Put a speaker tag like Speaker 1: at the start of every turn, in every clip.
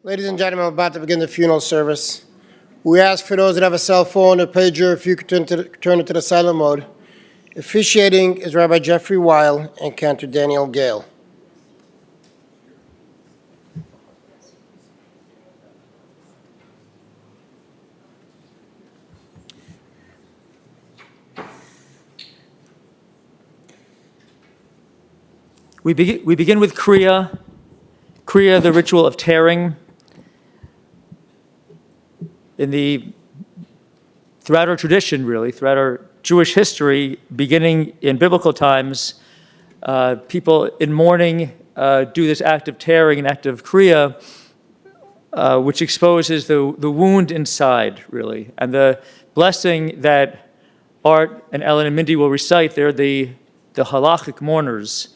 Speaker 1: Ladies and gentlemen, we're about to begin the funeral service. We ask for those that have a cell phone or pager, if you could turn it to the silent mode. Officiating is Rabbi Jeffrey Weil and Cantor Daniel Gale.
Speaker 2: We begin with Kriya, the ritual of tearing. Throughout our tradition, really, throughout our Jewish history, beginning in biblical times, people in mourning do this act of tearing, an act of Kriya, which exposes the wound inside, really. And the blessing that Art and Ellen and Mindy will recite, they're the halachic mourners.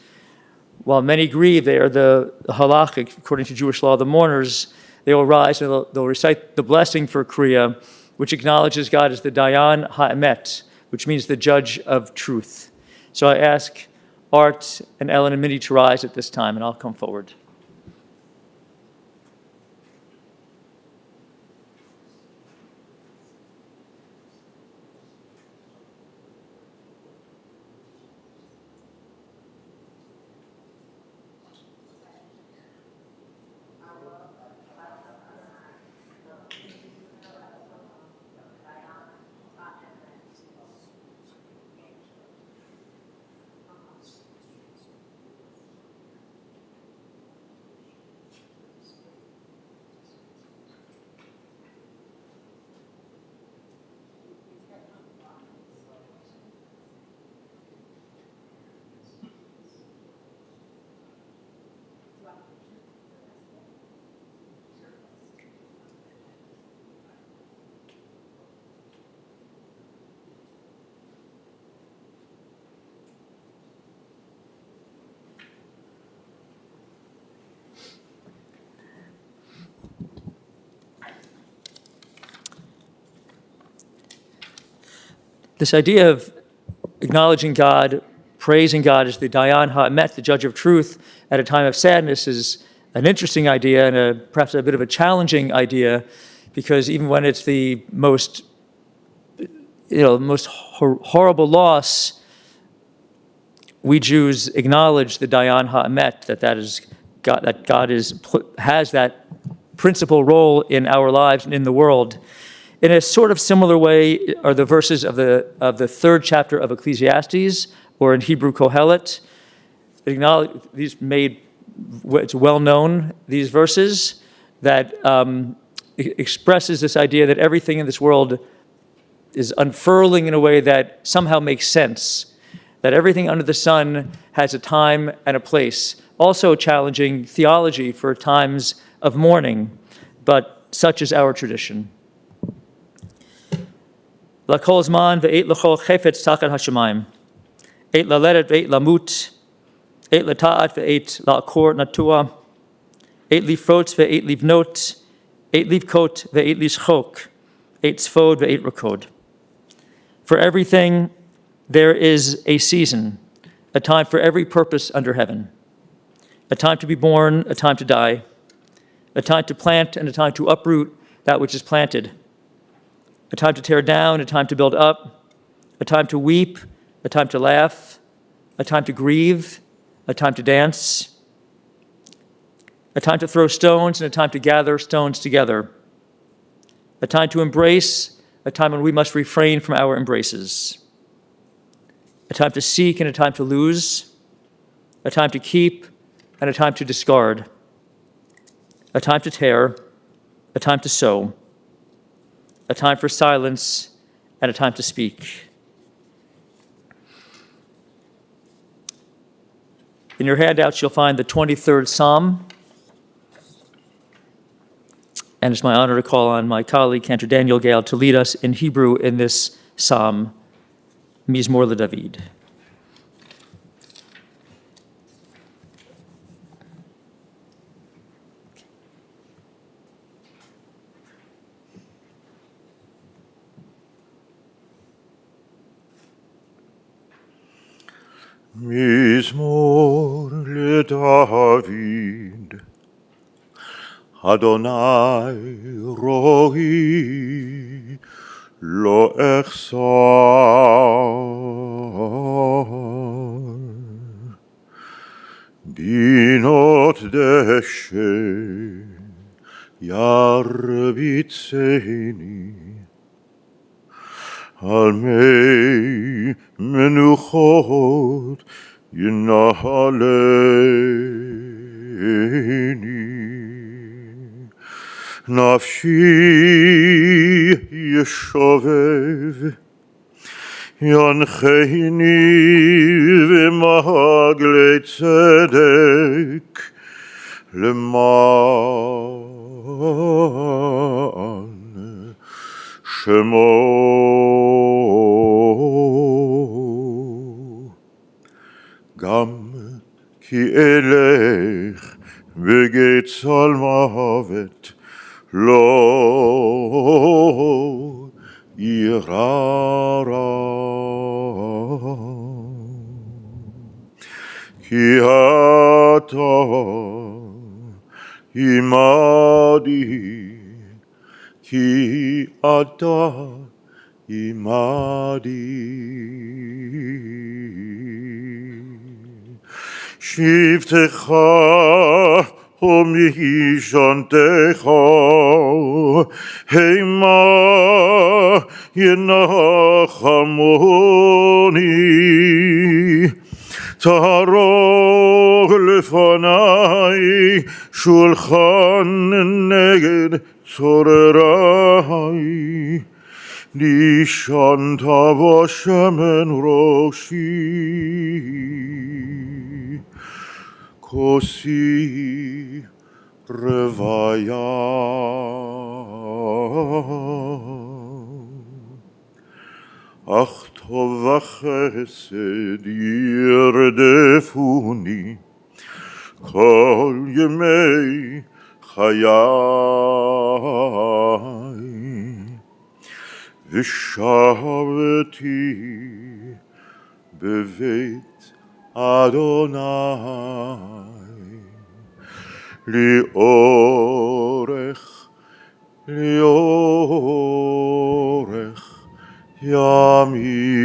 Speaker 2: While many grieve, they are the halachic, according to Jewish law, the mourners. They will rise and they'll recite the blessing for Kriya, which acknowledges God as the Dayan Ha'emet, which means the judge of truth. So I ask Art and Ellen and Mindy to rise at this time, and I'll come forward. This idea of acknowledging God, praising God as the Dayan Ha'emet, the judge of truth, at a time of sadness is an interesting idea and perhaps a bit of a challenging idea, because even when it's the most horrible loss, we Jews acknowledge the Dayan Ha'emet, that God has that principal role in our lives and in the world. In a sort of similar way are the verses of the third chapter of Ecclesiastes, or in Hebrew Kohelet. It's well known, these verses, that expresses this idea that everything in this world is unfurling in a way that somehow makes sense, that everything under the sun has a time and a place. Also challenging theology for times of mourning, but such is our tradition. L'kol zman ve'et l'chol chefetz tachat hashamayim, et laledet ve'et lamut, et lata'at ve'et la'akor natua, et lifrotz ve'et livnot, et livkot ve'et lishchok, et tzvod ve'et rakod. For everything there is a season, a time for every purpose under heaven, a time to be born, a time to die, a time to plant and a time to uproot that which is planted, a time to tear down, a time to build up, a time to weep, a time to laugh, a time to grieve, a time to dance, a time to throw stones and a time to gather stones together, a time to embrace, a time when we must refrain from our embraces, a time to seek and a time to lose, a time to keep and a time to discard, a time to tear, a time to sow, a time for silence, and a time to speak. In your handouts, you'll find the 23rd Psalm. And it's my honor to call on my colleague, Cantor Daniel Gale, to lead us in Hebrew in this Psalm, Mizmor LeDavid.
Speaker 3: Mizmor LeDavid. Adonai rohi lo echsar. Binot deshe yarbitseni al mei menuchot yinahaleni. Nafshi yeshovev yancheni v'mahagle tzedek leman shemo. Gam ki elech begetzal mahavet lo irara. Ki ata imadi, ki ata imadi. Shivtecha umishantecha heima yenachamoni. Tarog lefanai shulchan neged tzorerai. Nishanta v'shemen roshi kosi revaya. Ach tov v'chesed yirdefuni kol yemei chayai. V'shaveti beveit Adonai liorech yamim.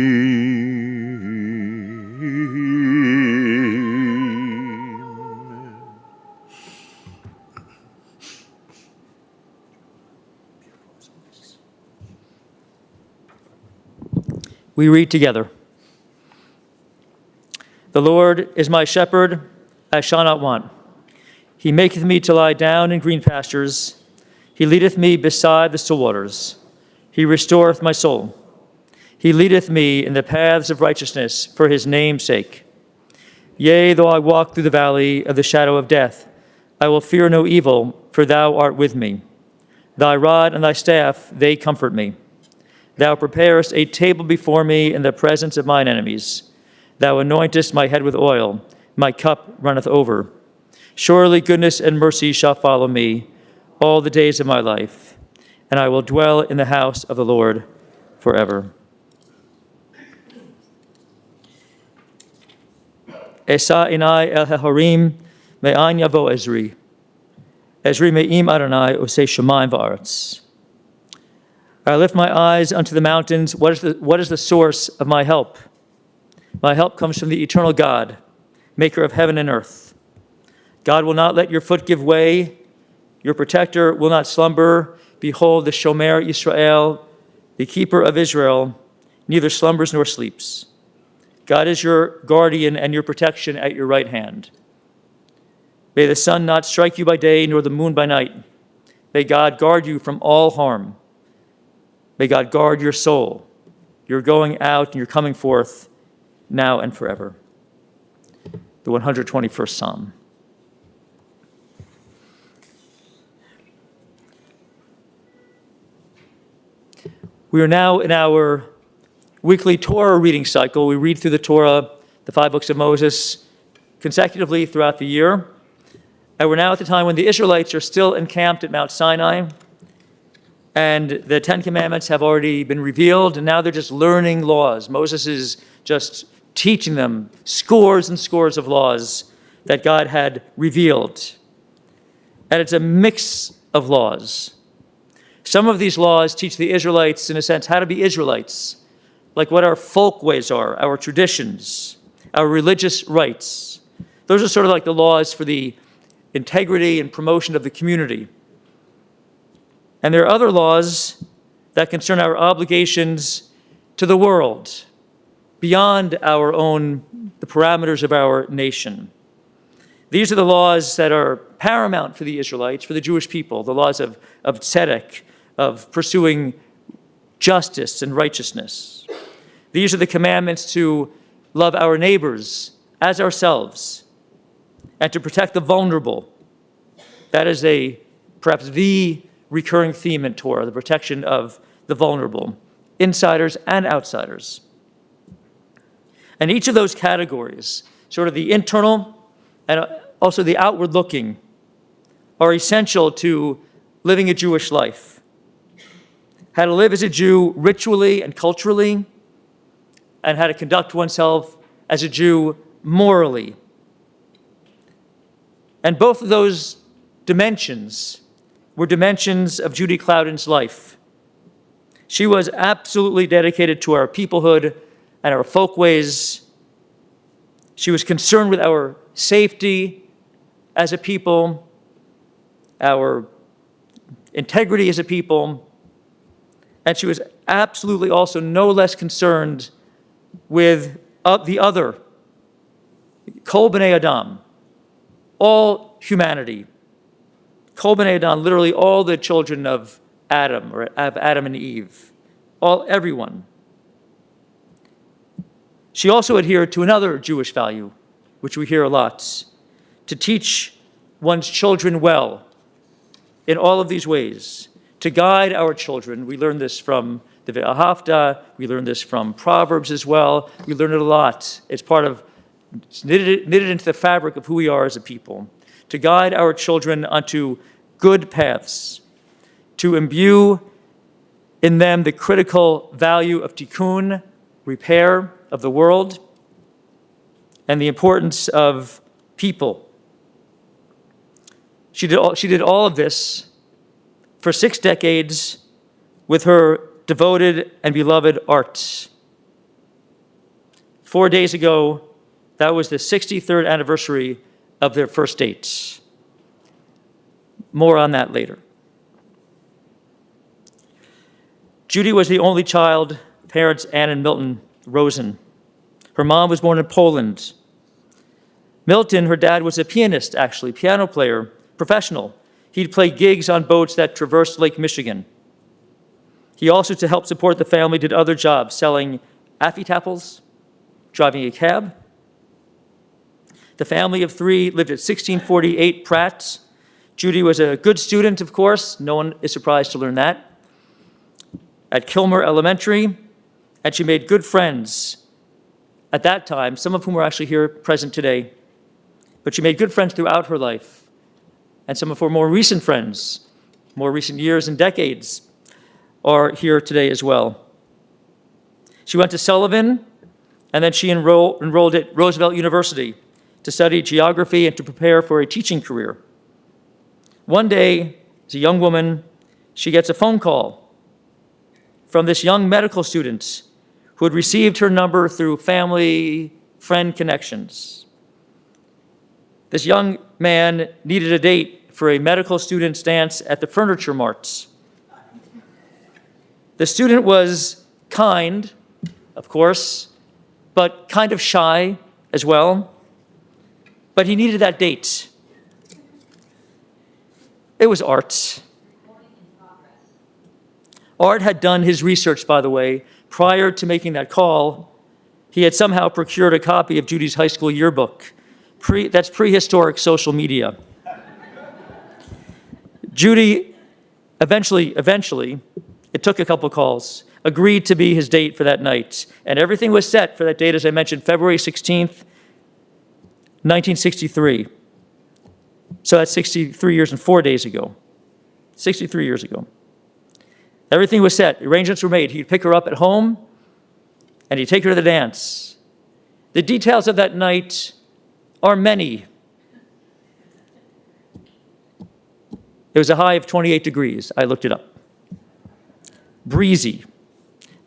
Speaker 2: We read together. The Lord is my shepherd, I shall not want. He maketh me to lie down in green pastures. He leadeth me beside the still waters. He restoreth my soul. He leadeth me in the paths of righteousness for his name's sake. Yea, though I walk through the valley of the shadow of death, I will fear no evil, for thou art with me. Thy rod and thy staff, they comfort me. Thou preparest a table before me in the presence of mine enemies. Thou anointest my head with oil, my cup runneth over. Surely goodness and mercy shall follow me all the days of my life, and I will dwell in the house of the Lord forever. Esa inai el hahorim me'an yavo Ezri. Ezri me'im Adonai oseh shamayim va'aretz. I lift my eyes unto the mountains. What is the source of my help? My help comes from the eternal God, maker of heaven and earth. God will not let your foot give way. Your protector will not slumber. Behold, the Shomer Yisrael, the keeper of Israel, neither slumbers nor sleeps. God is your guardian and your protection at your right hand. May the sun not strike you by day, nor the moon by night. May God guard you from all harm. May God guard your soul, your going out and your coming forth, now and forever. The 121st Psalm. We are now in our weekly Torah reading cycle. We read through the Torah, the 5 books of Moses, consecutively throughout the year. And we're now at the time when the Israelites are still encamped at Mount Sinai, and the 10 Commandments have already been revealed, and now they're just learning laws. Moses is just teaching them scores and scores of laws that God had revealed. And it's a mix of laws. Some of these laws teach the Israelites, in a sense, how to be Israelites, like what our folkways are, our traditions, our religious rites. Those are sort of like the laws for the integrity and promotion of the community. And there are other laws that concern our obligations to the world, beyond the parameters of our nation. These are the laws that are paramount for the Israelites, for the Jewish people, the laws of tzedek, of pursuing justice and righteousness. These are the commandments to love our neighbors as ourselves and to protect the vulnerable. That is perhaps the recurring theme in Torah, the protection of the vulnerable, insiders and outsiders. And each of those categories, sort of the internal and also the outward-looking, are essential to living a Jewish life. How to live as a Jew ritually and culturally, and how to conduct oneself as a Jew morally. And both of those dimensions were dimensions of Judith Klowden's life. She was absolutely dedicated to our peoplehood and our folkways. She was concerned with our safety as a people, our integrity as a people, and she was absolutely also no less concerned with the other, Kol B'nai Adam, all humanity. Kol B'nai Adam, literally all the children of Adam, or of Adam and Eve, everyone. She also adhered to another Jewish value, which we hear a lot, to teach one's children well in all of these ways, to guide our children. We learn this from the Ve'ahavta, we learn this from Proverbs as well. We learn it a lot. It's knitted into the fabric of who we are as a people. To guide our children onto good paths, to imbue in them the critical value of tikkun, repair of the world, and the importance of people. She did all of this for 6 decades with her devoted and beloved art. 4 days ago, that was the 63rd anniversary of their first date. More on that later. Judy was the only child, parents Ann and Milton Rosen. Her mom was born in Poland. Milton, her dad, was a pianist, actually, piano player, professional. He'd play gigs on boats that traversed Lake Michigan. He also, to help support the family, did other jobs, selling Affy-Tapples, driving a cab. The family of 3 lived at 1648 Pratt. Judy was a good student, of course. No one is surprised to learn that. At Kilmer Elementary, and she made good friends at that time, some of whom are actually here present today. But she made good friends throughout her life. And some of her more recent friends, more recent years and decades, are here today as well. She went to Sullivan, and then she enrolled at Roosevelt University to study geography and to prepare for a teaching career. One day, as a young woman, she gets a phone call from this young medical student who had received her number through family, friend connections. This young man needed a date for a medical student's dance at the Furniture Mart. The student was kind, of course, but kind of shy as well. But he needed that date. It was Art. Art had done his research, by the way. Prior to making that call, he had somehow procured a copy of Judy's high school yearbook. That's prehistoric social media. Judy eventually, it took a couple calls, agreed to be his date for that night. And everything was set for that date, as I mentioned, February 16th, 1963. So that's 63 years and 4 days ago. 63 years ago. Everything was set. Arrangements were made. He'd pick her up at home, and he'd take her to the dance. The details of that night are many. It was a high of 28 degrees. I looked it up. Breezy.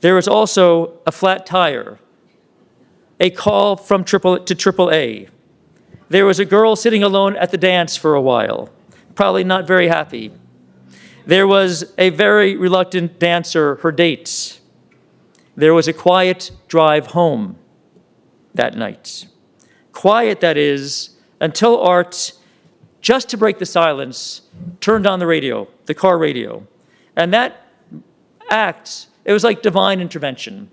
Speaker 2: There was also a flat tire, a call from AAA. There was a girl sitting alone at the dance for a while, probably not very happy. There was a very reluctant dancer, her dates. There was a quiet drive home that night. Quiet, that is, until Art, just to break the silence, turned on the radio, the car radio. And that act, it was like divine intervention.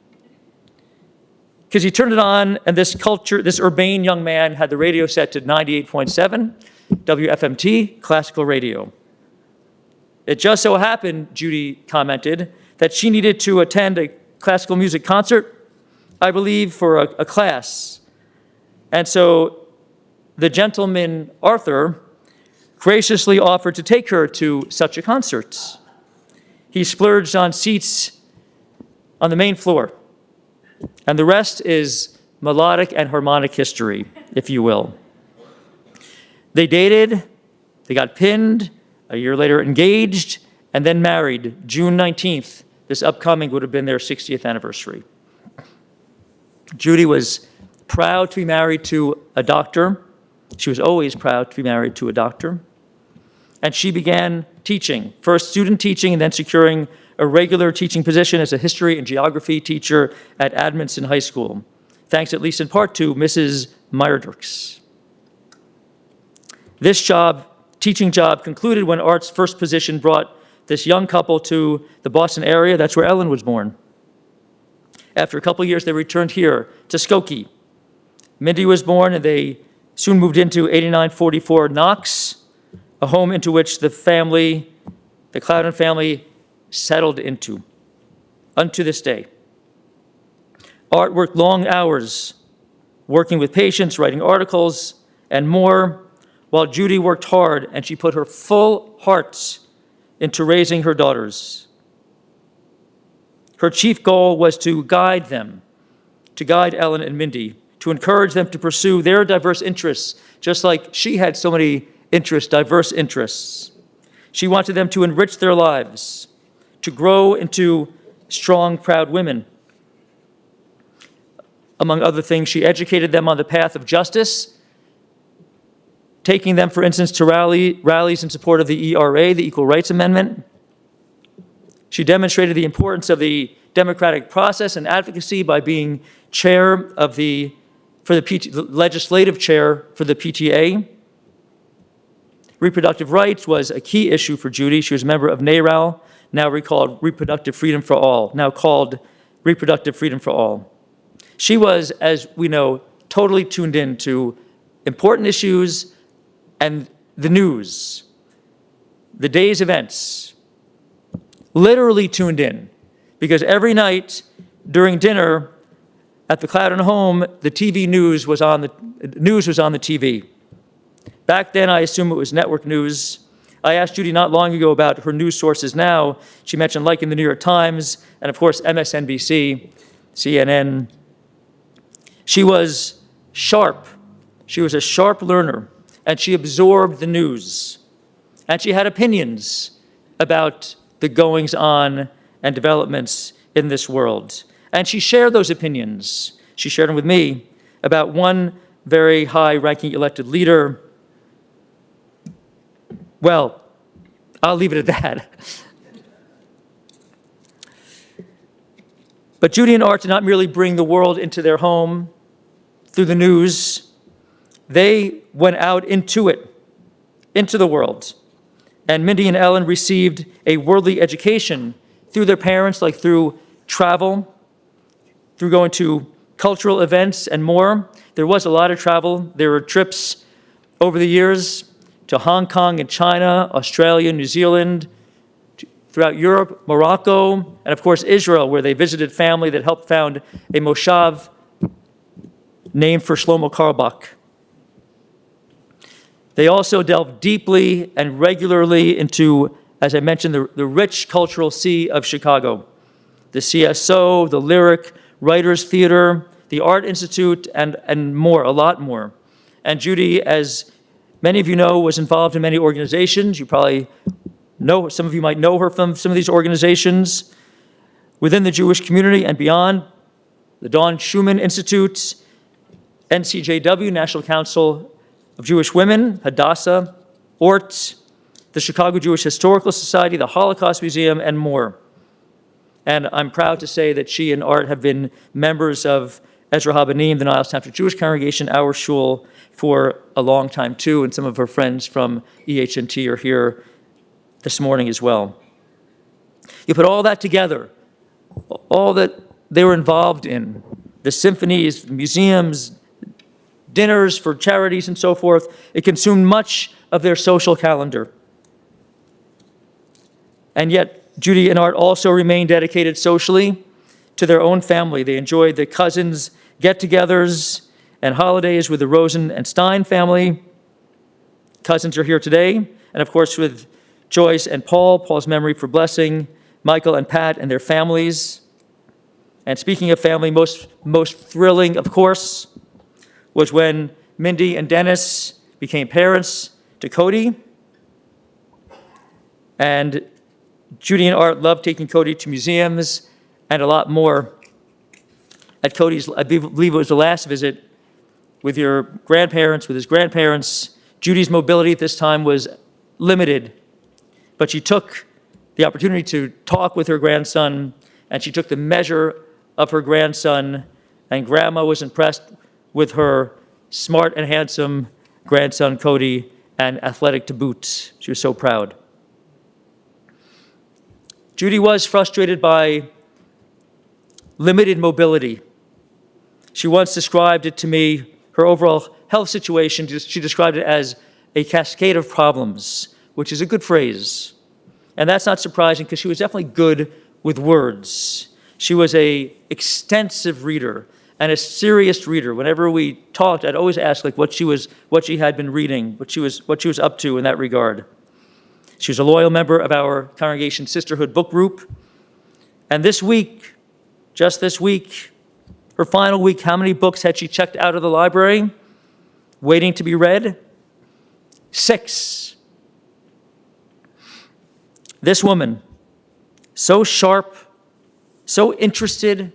Speaker 2: Because he turned it on, and this urbane young man had the radio set to 98.7, WFMT, classical radio. It just so happened, Judy commented, that she needed to attend a classical music concert, I believe, for a class. And so the gentleman, Arthur, graciously offered to take her to such a concert. He splurged on seats on the main floor. And the rest is melodic and harmonic history, if you will. They dated, they got pinned, a year later engaged, and then married. June 19th, this upcoming would have been their 60th anniversary. Judy was proud to be married to a doctor. She was always proud to be married to a doctor. And she began teaching, first student teaching and then securing a regular teaching position as a history and geography teacher at Amundsen High School, thanks at least in part to Mrs. Meyerdurks. This teaching job, concluded when Art's first position brought this young couple to the Boston area. That's where Ellen was born. After a couple years, they returned here to Skokie. Mindy was born, and they soon moved into 8944 Knox, a home into which the Klowden family, settled into, unto this day. Art worked long hours, working with patients, writing articles, and more, while Judy worked hard, and she put her full heart into raising her daughters. Her chief goal was to guide them, to guide Ellen and Mindy, to encourage them to pursue their diverse interests, just like she had so many interests, diverse interests. She wanted them to enrich their lives, to grow into strong, proud women. Among other things, she educated them on the path of justice, taking them, for instance, to rallies in support of the ERA, the Equal Rights Amendment. She demonstrated the importance of the democratic process and advocacy by being chair of the legislative chair for the PTA. Reproductive rights was a key issue for Judy. She was a member of NARAL, now recalled Reproductive Freedom for All, now called Reproductive Freedom for All. She was, as we know, totally tuned in to important issues and the news, the day's events, literally tuned in, because every night during dinner at the Klowden home, the TV news was on the TV. Back then, I assume it was network news. I asked Judy not long ago about her news sources now. She mentioned like in the New York Times and, of course, MSNBC, CNN. She was sharp. She was a sharp learner, and she absorbed the news. And she had opinions about the goings-on and developments in this world. And she shared those opinions. She shared them with me about one very high-ranking elected leader. Well, I'll leave it at that. But Judy and Art did not merely bring the world into their home through the news. They went out into it, into the world. And Mindy and Ellen received a worldly education through their parents, like through travel, through going to cultural events and more. There was a lot of travel. There were trips over the years to Hong Kong and China, Australia, New Zealand, throughout Europe, Morocco, and of course Israel, where they visited family that helped found a moshav named for Shlomo Carlebach. They also delved deeply and regularly into, as I mentioned, the rich cultural sea of Chicago, the CSO, the Lyric, Writers Theater, the Art Institute, and more, a lot more. And Judy, as many of you know, was involved in many organizations. You probably some of you might know her from some of these organizations within the Jewish community and beyond. The Dawn Schumann Institute, NCJW, National Council of Jewish Women, Hadassah, ORT, the Chicago Jewish Historical Society, the Holocaust Museum, and more. And I'm proud to say that she and Art have been members of Ezra Habanim, the Niles Township Jewish Congregation, our shul, for a long time too, and some of her friends from EHNT are here this morning as well. You put all that together, all that they were involved in, the symphonies, museums, dinners for charities and so forth, it consumed much of their social calendar. And yet, Judy and Art also remained dedicated socially to their own family. They enjoyed the cousins' get-togethers and holidays with the Rosen and Stein family. Cousins are here today, and of course with Joyce and Paul's memory for blessing, Michael and Pat and their families. And speaking of family, most thrilling, of course, was when Mindy and Dennis became parents to Cody. And Judy and Art loved taking Cody to museums and a lot more. At Cody's, I believe it was the last visit with your grandparents, with his grandparents, Judy's mobility at this time was limited, but she took the opportunity to talk with her grandson, and she took the measure of her grandson, and Grandma was impressed with her smart and handsome grandson, Cody, and athletic to boot. She was so proud. Judy was frustrated by limited mobility. She once described it to me, her overall health situation, she described it as a cascade of problems, which is a good phrase. And that's not surprising because she was definitely good with words. She was an extensive reader and a serious reader. Whenever we talked, I'd always ask what she had been reading, what she was up to in that regard. She was a loyal member of our congregation sisterhood book group. And this week, just this week, her final week, how many books had she checked out of the library, waiting to be read? 6. This woman, so sharp, so interested,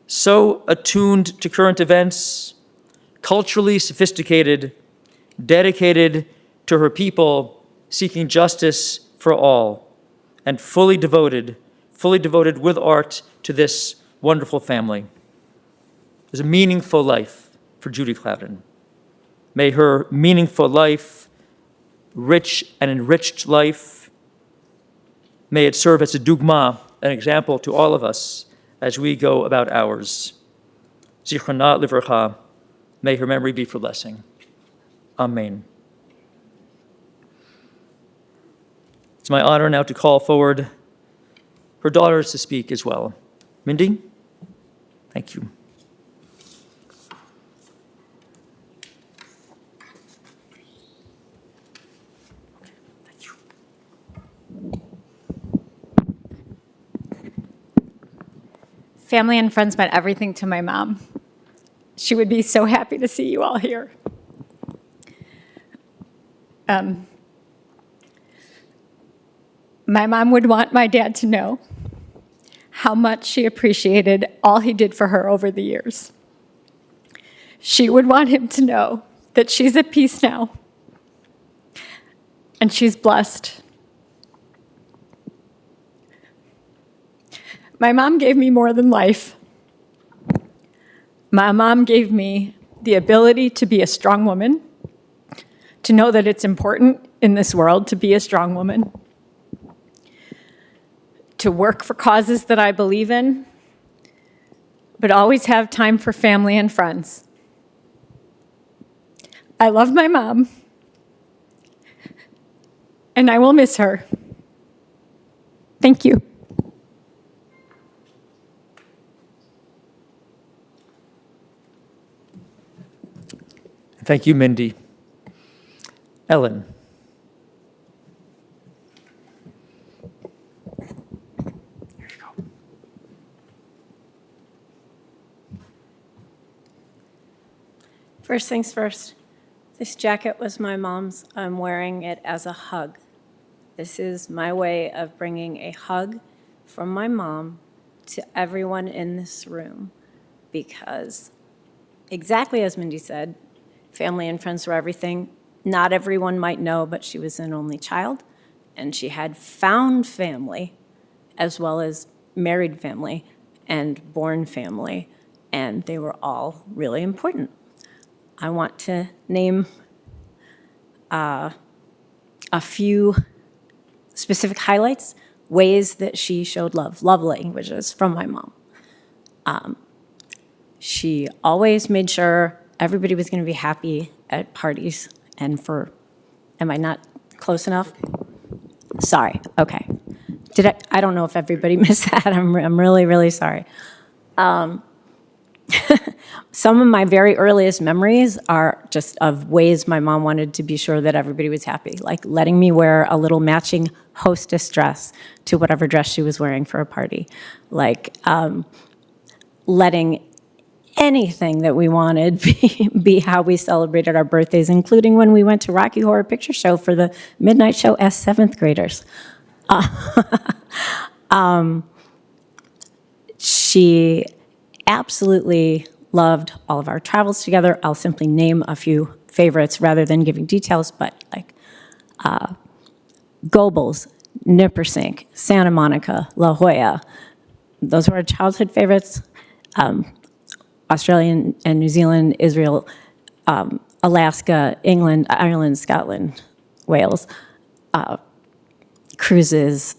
Speaker 2: so attuned to current events, culturally sophisticated, dedicated to her people, seeking justice for all, and fully devoted with Art to this wonderful family. It was a meaningful life for Judy Klowden. May her meaningful life, rich and enriched life, may it serve as a dugma, an example to all of us as we go about ours. Zichrona livracha, may her memory be for blessing. Amen. It's my honor now to call forward her daughters to speak as well. Mindy, thank you. Thank you.
Speaker 4: Family and friends meant everything to my mom. She would be so happy to see you all here. My mom would want my dad to know how much she appreciated all he did for her over the years. She would want him to know that she's at peace now and she's blessed. My mom gave me more than life. My mom gave me the ability to be a strong woman, to know that it's important in this world to be a strong woman, to work for causes that I believe in, but always have time for family and friends. I love my mom, and I will miss her. Thank you.
Speaker 2: Thank you, Mindy. Ellen. Here you go.
Speaker 5: First things first, this jacket was my mom's. I'm wearing it as a hug. This is my way of bringing a hug from my mom to everyone in this room, because exactly as Mindy said, family and friends were everything. Not everyone might know, but she was an only child, and she had found family as well as married family and born family, and they were all really important. I want to name a few specific highlights, ways that she showed love languages from my mom. She always made sure everybody was going to be happy at parties and am I not close enough? Sorry, okay. I don't know if everybody missed that. I'm really, really sorry. Some of my very earliest memories are just of ways my mom wanted to be sure that everybody was happy, like letting me wear a little matching hostess dress to whatever dress she was wearing for a party, like letting anything that we wanted be how we celebrated our birthdays, including when we went to Rocky Horror Picture Show for the midnight show as seventh graders. She absolutely loved all of our travels together. I'll simply name a few favorites rather than giving details, but like Gobles, Nippersink, Santa Monica, La Jolla. Those were our childhood favorites. Australia and New Zealand, Israel, Alaska, England, Ireland, Scotland, Wales, cruises,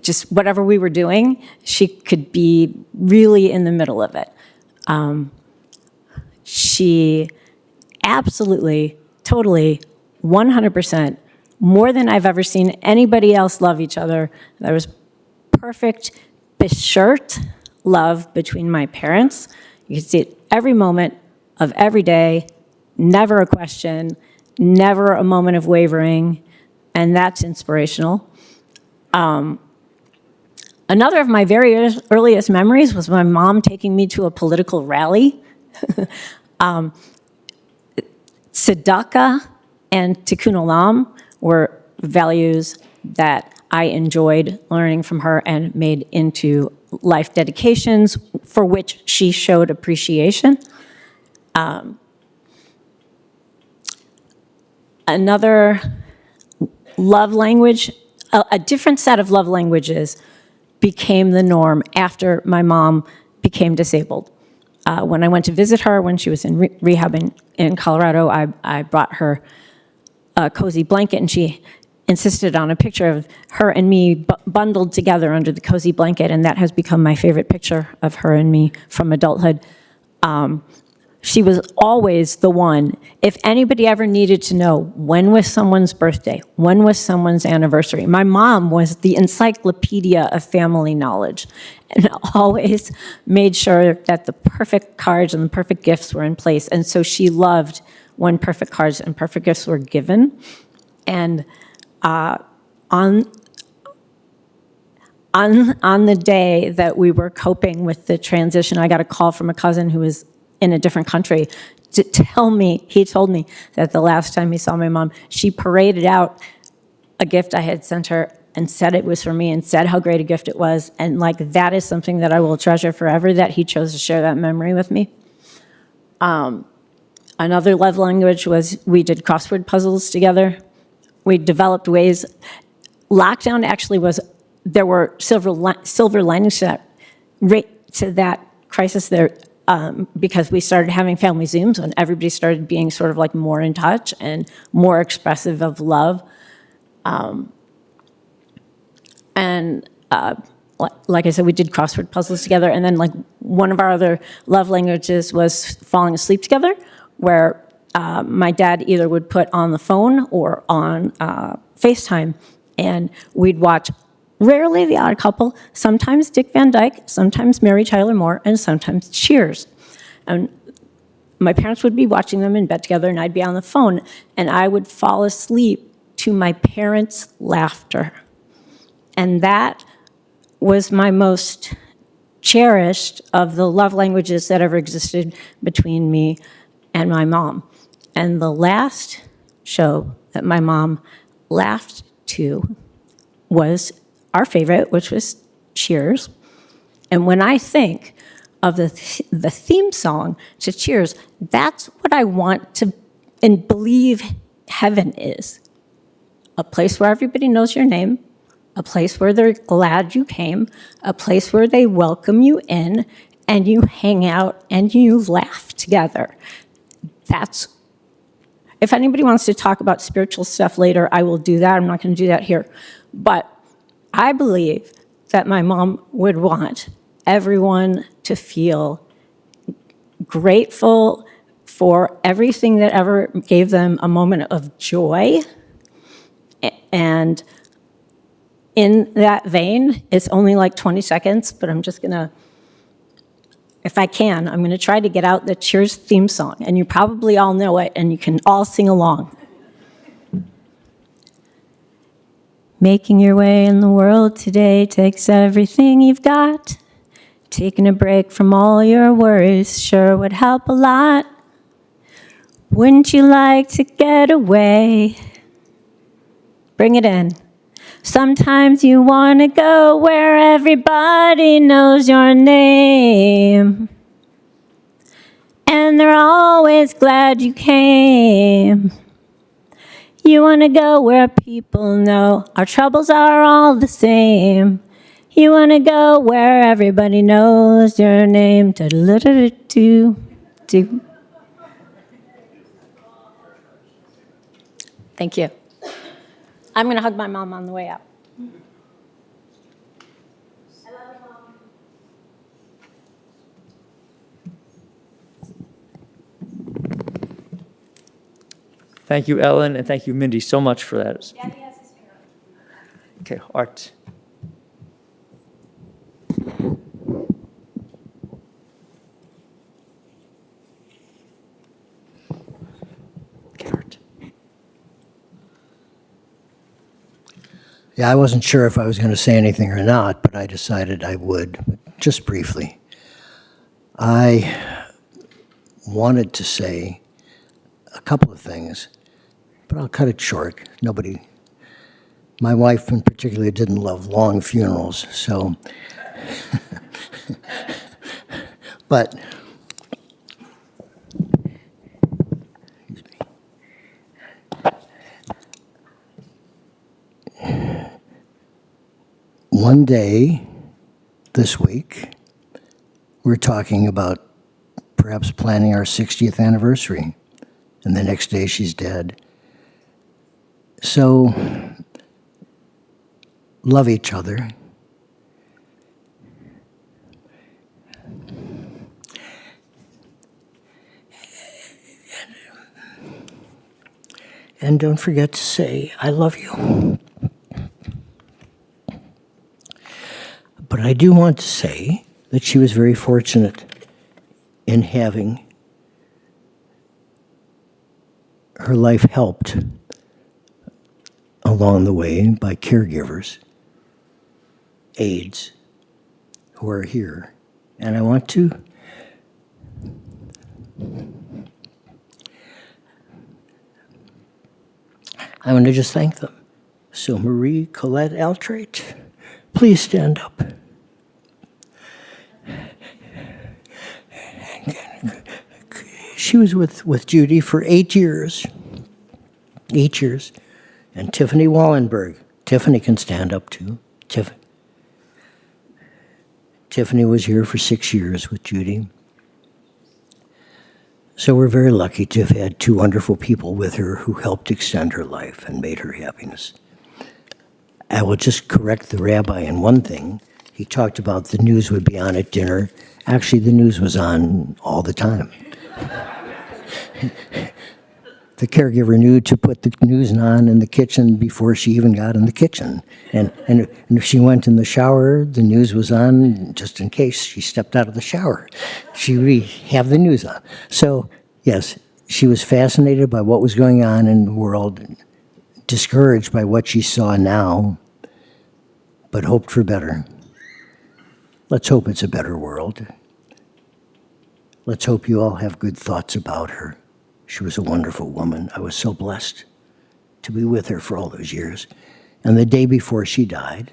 Speaker 5: just whatever we were doing, she could be really in the middle of it. She absolutely, totally, 100%, more than I've ever seen anybody else love each other. There was perfect, beshert love between my parents. You could see it every moment of every day, never a question, never a moment of wavering, and that's inspirational. Another of my very earliest memories was my mom taking me to a political rally. Tzedakah and Tikkun Olam were values that I enjoyed learning from her and made into life dedications for which she showed appreciation. Another love language, a different set of love languages became the norm after my mom became disabled. When I went to visit her when she was in rehab in Colorado, I brought her a cozy blanket, and she insisted on a picture of her and me bundled together under the cozy blanket, and that has become my favorite picture of her and me from adulthood. She was always the one, if anybody ever needed to know when was someone's birthday, when was someone's anniversary, my mom was the encyclopedia of family knowledge and always made sure that the perfect cards and the perfect gifts were in place. And so she loved when perfect cards and perfect gifts were given. And on the day that we were coping with the transition, I got a call from a cousin who was in a different country to tell me, he told me that the last time he saw my mom, she paraded out a gift I had sent her and said it was for me and said how great a gift it was. And like, that is something that I will treasure forever, that he chose to share that memory with me. Another love language was we did crossword puzzles together. We developed ways. Lockdown actually was, there were silver linings to that crisis there, because we started having family Zooms when everybody started being sort of like more in touch and more expressive of love. Like I said, we did crossword puzzles together. And then like one of our other love languages was falling asleep together, where my dad either would put on the phone or on FaceTime, and we'd watch rarely The Odd Couple, sometimes Dick Van Dyke, sometimes Mary Tyler Moore, and sometimes Cheers. And my parents would be watching them in bed together, and I'd be on the phone, and I would fall asleep to my parents' laughter. And that was my most cherished of the love languages that ever existed between me and my mom. And the last show that my mom laughed to was our favorite, which was Cheers. And when I think of the theme song to Cheers, that's what I want to and believe heaven is. A place where everybody knows your name, a place where they're glad you came, a place where they welcome you in, and you hang out and you laugh together. That's, if anybody wants to talk about spiritual stuff later, I will do that. I'm not going to do that here. But I believe that my mom would want everyone to feel grateful for everything that ever gave them a moment of joy. And in that vein, it's only like 20 seconds, but I'm just gonna, if I can, I'm gonna try to get out the Cheers theme song, and you probably all know it, and you can all sing along. Making your way in the world today takes everything you've got. Taking a break from all your worries sure would help a lot. Wouldn't you like to get away? Bring it in. Sometimes you want to go where everybody knows your name. And they're always glad you came. You want to go where people know our troubles are all the same. You want to go where everybody knows your name. Do-do-do-do-do. Thank you. I'm going to hug my mom on the way out. I love you, Mom.
Speaker 2: Thank you, Ellen, and thank you, Mindy, so much for that.
Speaker 5: Daddy has his finger.
Speaker 2: Okay, Art. Okay, Art.
Speaker 6: Yeah, I wasn't sure if I was going to say anything or not, but I decided I would, just briefly. I wanted to say a couple of things, but I'll cut it short. My wife in particular didn't love long funerals, so, but, one day this week, we're talking about perhaps planning our 60th anniversary, and the next day she's dead. So, love each other. And don't forget to say, I love you. But I do want to say that she was very fortunate in having her life helped along the way by caregivers, aides, who are here. And I want to just thank them. So Marie Colette Altrate, please stand up. She was with Judy for 8 years. 8 years. And Tiffany Wallenberg. Tiffany can stand up too. Tiffany was here for 6 years with Judy. So we're very lucky to have had two wonderful people with her who helped extend her life and made her happiness. I will just correct the rabbi in one thing. He talked about the news would be on at dinner. Actually, the news was on all the time. The caregiver knew to put the news on in the kitchen before she even got in the kitchen. And if she went in the shower, the news was on just in case she stepped out of the shower. She would have the news on. So, yes, she was fascinated by what was going on in the world, discouraged by what she saw now, but hoped for better. Let's hope it's a better world. Let's hope you all have good thoughts about her. She was a wonderful woman. I was so blessed to be with her for all those years. And the day before she died,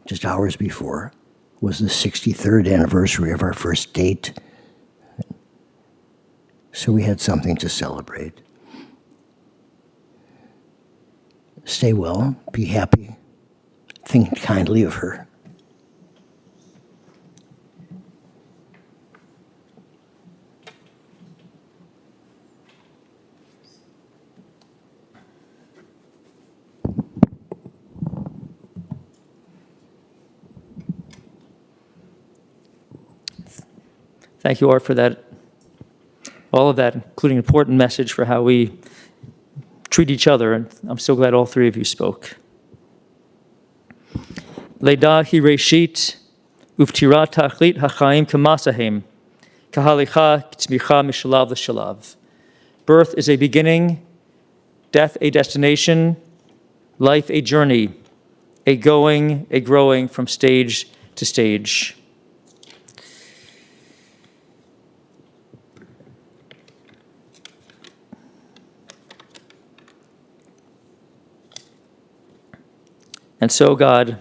Speaker 6: just hours before, was the 63rd anniversary of our first date. So we had something to celebrate. Stay well, be happy, think kindly of her.
Speaker 2: Thank you, Art, for that, all of that, including an important message for how we treat each other, and I'm so glad all three of you spoke. Leida hi reshit, uftira tachlit hachaim kamasahem, kahalicha tzmicha mishalav l'shalav. Birth is a beginning, death a destination, life a journey, a going, a growing from stage to stage. And so, God,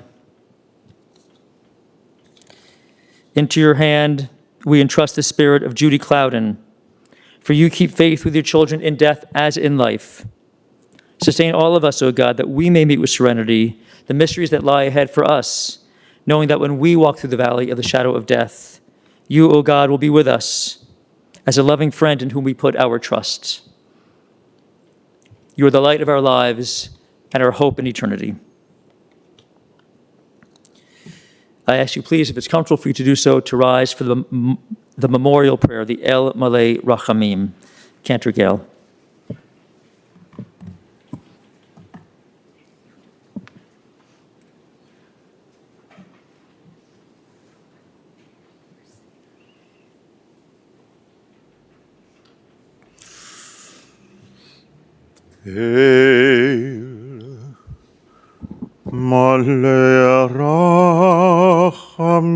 Speaker 2: into your hand we entrust the spirit of Judith Klowden, for you keep faith with your children in death as in life. Sustain all of us, O God, that we may meet with serenity the mysteries that lie ahead for us, knowing that when we walk through the valley of the shadow of death, you, O God, will be with us as a loving friend in whom we put our trust. You are the light of our lives and our hope in eternity. I ask you, please, if it's comfortable for you to do so, to rise for the memorial prayer, the El Malay Rachamim, Cantor Gale.
Speaker 3: מלא רחמים,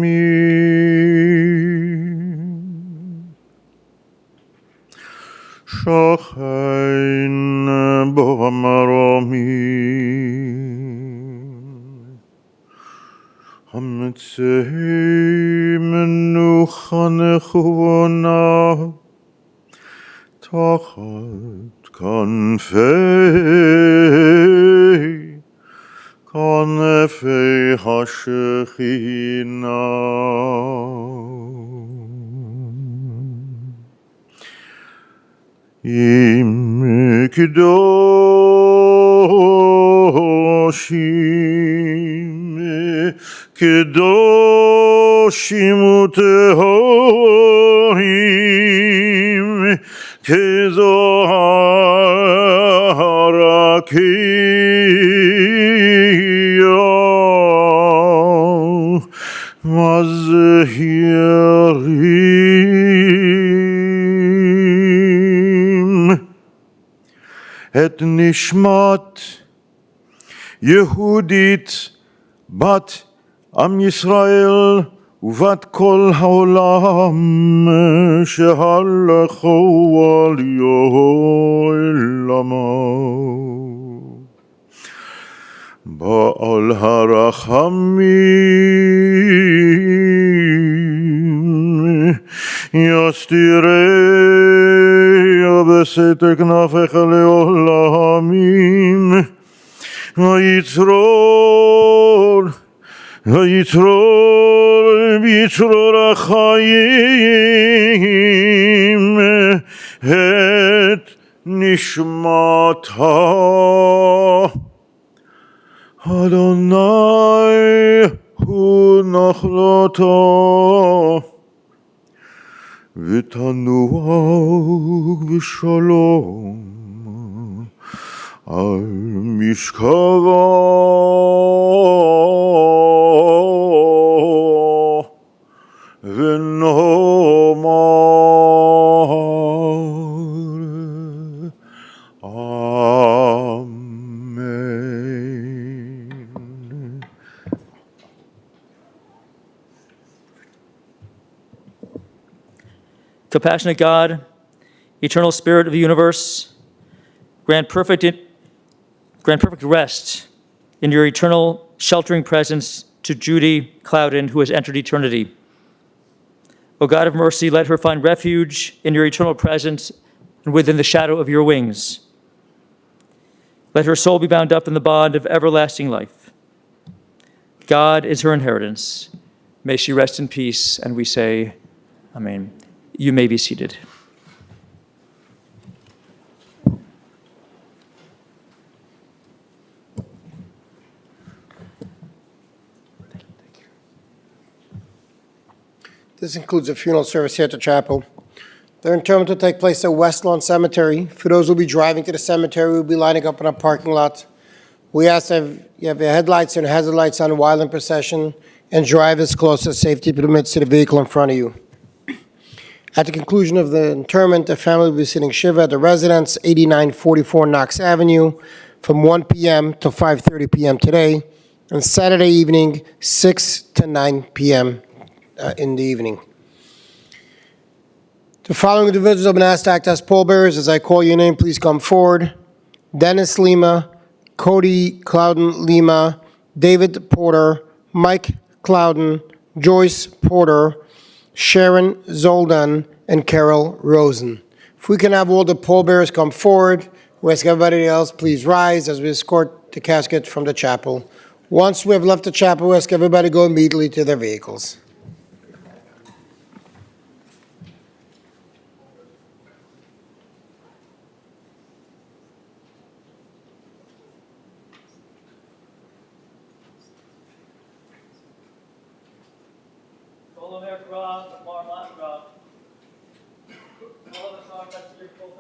Speaker 3: שוכן במרומים, המצא מנוחה נכונה, תחת כנפי השכינה. אם קדושים וטהורים כזוהר הקיא מזהירים את נשמת יהודית בת עם ישראל ובת כל העולם שהלכו על עולמו. בעל הרחמים יסתיריה בסתר כנפיך לעולמים ויצרור ביצרור החיים את נשמתה. אדוני הוא נחלתו ותנוח בשלום על משכבו ונאמר אמן.
Speaker 2: Compassionate God, eternal Spirit of the universe, grant perfect rest in your eternal sheltering presence to Judy Klowden, who has entered eternity. O God of mercy, let her find refuge in your eternal presence and within the shadow of your wings. Let her soul be bound up in the bond of everlasting life. God is her inheritance. May she rest in peace, and we say, Amen. You may be seated.
Speaker 1: This includes a funeral service here at the chapel. Their interment will take place at West Lawn Cemetery. For those who will be driving to the cemetery, we'll be lining up in a parking lot. We ask that you have your headlights and hazard lights on while in procession and drive as close as safety permits to the vehicle in front of you. At the conclusion of the interment, the family will be sitting Shiva at the residence, 8944 Knox Avenue, from 1 p.m. to 5:30 p.m. today, and Saturday evening, 6 to 9 p.m. In the evening. The following individuals have been asked to act as pallbearers. As I call your name, please come forward. Dennis Lima, Cody Klowden Lima, David Porter, Mike Klowden, Joyce Porter, Sharon Zoldan, and Carol Rosen. If we can have all the pallbearers come forward, we ask everybody else, please rise as we escort the casket from the chapel. Once we have left the chapel, we ask everybody to go immediately to their vehicles.
Speaker 2: Follow their cross, Mar Matra. Follow the cross, that's your full